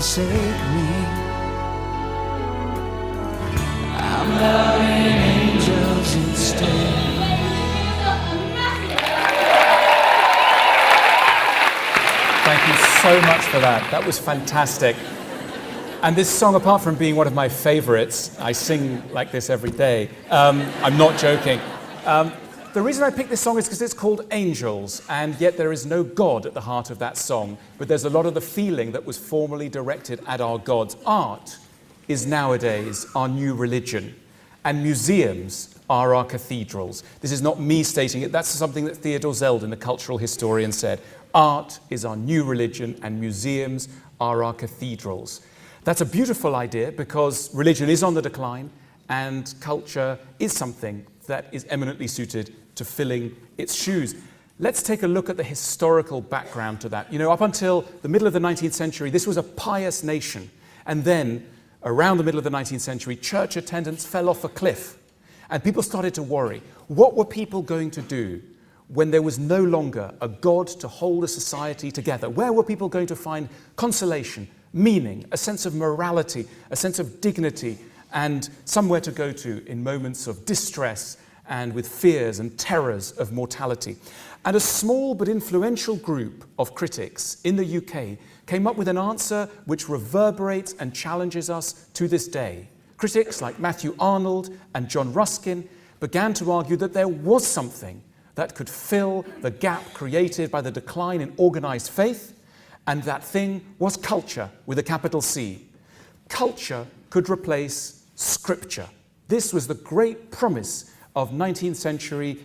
forsake me. I'm loving angels instead. Thank you so much for that. That was fantastic. And this song, apart from being one of my favorites, I sing like this every day. I'm not joking. The reason I picked this song is because it's called Angels, and yet there is no God at the heart of that song, but there's a lot of the feeling that was formerly directed at our gods. Art is nowadays our new religion, and museums are our cathedrals. This is not me stating it, that's something that Theodore Zeldin, the cultural historian, said. Art is our new religion, and museums are our cathedrals. That's a beautiful idea because religion is on the decline, and culture is something that is eminently suited to filling its shoes. Let's take a look at the historical background to that. You know, up until the middle of the 19th century, this was a pious nation. And then, around the middle of the 19th century, church attendance fell off a cliff. And people started to worry. What were people going to do when there was no longer a God to hold a society together? Where were people going to find consolation, meaning, a sense of morality, a sense of dignity, and somewhere to go to in moments of distress and with fears and terrors of mortality? And a small but influential group of critics in the UK came up with an answer which reverberates and challenges us to this day. Critics like Matthew Arnold and John Ruskin began to argue that there was something that could fill the gap created by the decline in organised faith, and that thing was culture with a capital C. Culture could replace Scripture. This was the great promise of 19th century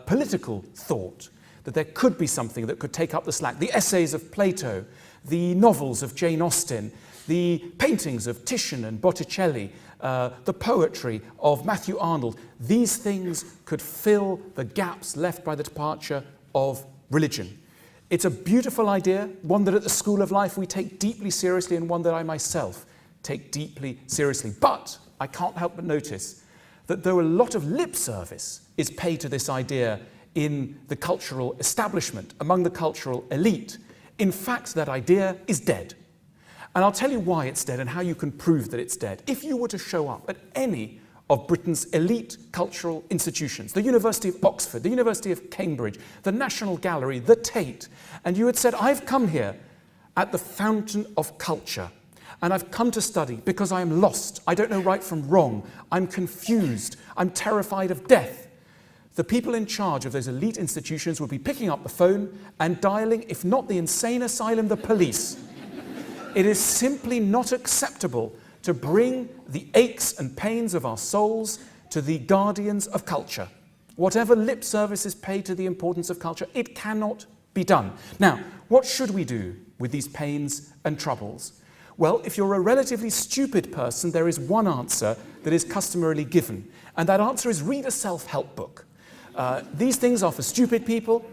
political thought, that there could be something that could take up the slack. The essays of Plato, the novels of Jane Austen, the paintings of Titian and Botticelli, the poetry of Matthew Arnold, these things could fill the gaps left by the departure of religion. It's a beautiful idea, one that at the School of Life we take deeply seriously, and one that I myself take deeply seriously. But I can't help but notice that though a lot of lip service is paid to this idea in the cultural establishment, among the cultural elite, in fact that idea is dead. And I'll tell you why it's dead and how you can prove that it's dead. If you were to show up at any of Britain's elite cultural institutions, the University of Oxford, the University of Cambridge, the National Gallery, the Tate, and you had said, I've come here at the fountain of culture, and I've come to study because I am lost. I don't know right from wrong. I'm confused. I'm terrified of death. The people in charge of those elite institutions would be picking up the phone and dialing, if not the insane asylum, the police. It is simply not acceptable to bring the aches and pains of our souls to the guardians of culture. Whatever lip service is paid to the importance of culture, it cannot be done. Now, what should we do with these pains and troubles? Well, if you're a relatively stupid person, there is one answer that is customarily given, and that answer is read a self-help book. These things are for stupid people.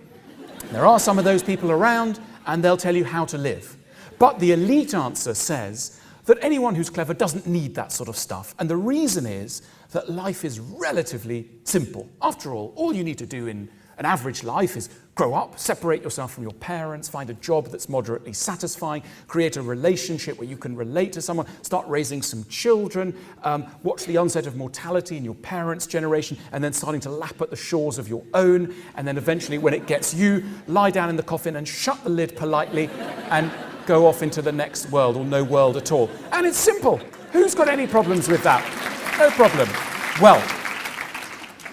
There are some of those people around, and they'll tell you how to live. But the elite answer says that anyone who's clever doesn't need that sort of stuff, and the reason is that life is relatively simple. After all you need to do in an average life is grow up, separate yourself from your parents, find a job that's moderately satisfying, create a relationship where you can relate to someone, start raising some children, watch the onset of mortality in your parents' generation, and then starting to lap at the shores of your own, and then eventually when it gets you, lie down in the coffin and shut the lid politely and go off into the next world, or no world at all. And it's simple. Who's got any problems with that? No problem. Well,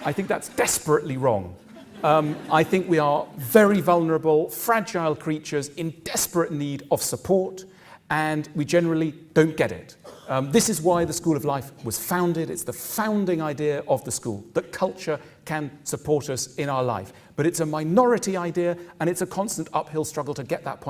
I think that's desperately wrong. I think we are very vulnerable, fragile creatures in desperate need of support, and we generally don't get it. This is why the School of Life was founded. It's the founding idea of the school, that culture can support us in our life. But it's a minority idea, and it's a constant uphill struggle to get that point